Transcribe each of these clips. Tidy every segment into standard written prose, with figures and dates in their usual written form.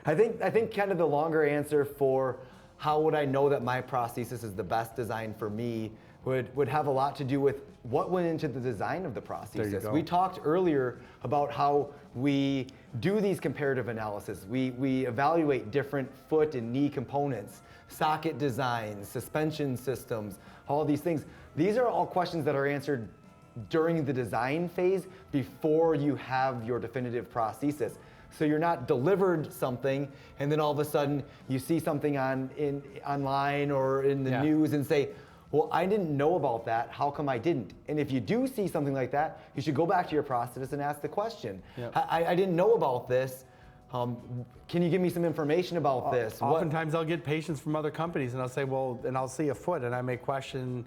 I think kind of the longer answer for how would I know that my prosthesis is the best design for me would have a lot to do with what went into the design of the prosthesis. There you go. We talked earlier about how we do these comparative analysis. We evaluate different foot and knee components, socket designs, suspension systems, all these things. These are all questions that are answered during the design phase before you have your definitive prosthesis. So you're not delivered something and then all of a sudden you see something online or in the news and say, well, I didn't know about that, how come I didn't? And if you do see something like that, you should go back to your prosthetist and ask the question. Yep. I didn't know about this. Can you give me some information about this? Oftentimes I'll get patients from other companies and I'll say, well, and I'll see a foot and I may question,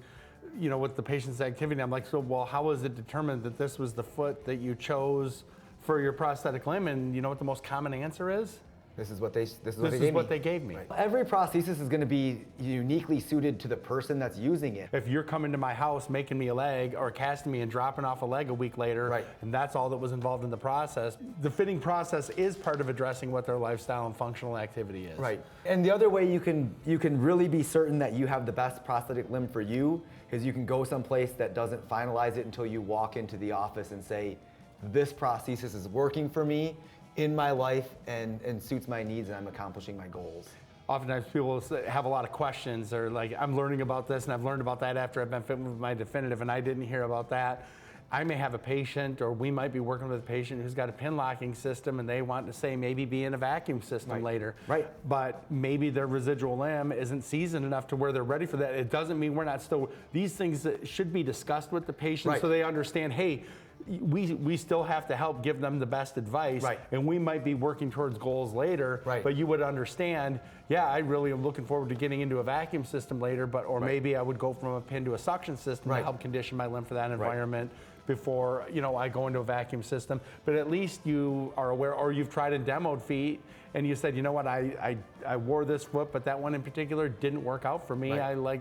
you know, with the patient's activity. I'm like, so, well, how was it determined that this was the foot that you chose for your prosthetic limb? And you know what the most common answer is? This is what they gave me. Right. Every prosthesis is going to be uniquely suited to the person that's using it. If you're coming to my house making me a leg or casting me and dropping off a leg a week later, right, and that's all that was involved in the process, the fitting process is part of addressing what their lifestyle and functional activity is. Right. And the other way you can really be certain that you have the best prosthetic limb for you is you can go someplace that doesn't finalize it until you walk into the office and say, this prosthesis is working for me in my life and suits my needs and I'm accomplishing my goals. Oftentimes people have a lot of questions or like, I'm learning about this and I've learned about that after I've been fit with my definitive and I didn't hear about that. I may have a patient or we might be working with a patient who's got a pin locking system and they want to say maybe be in a vacuum system later. Right. But maybe their residual limb isn't seasoned enough to where they're ready for that. It doesn't mean we're not still, these things should be discussed with the patient so they understand, hey, we still have to help give them the best advice, and we might be working towards goals later, but you would understand, yeah, I really am looking forward to getting into a vacuum system later, or maybe I would go from a pin to a suction system to help condition my limb for that environment before I go into a vacuum system. But at least you are aware, or you've tried and demoed feet, and you said, you know what, I wore this foot, but that one in particular didn't work out for me. I like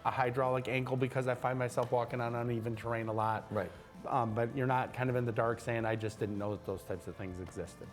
a hydraulic ankle because I find myself walking on uneven terrain a lot. But you're not kind of in the dark saying, I just didn't know that those types of things existed.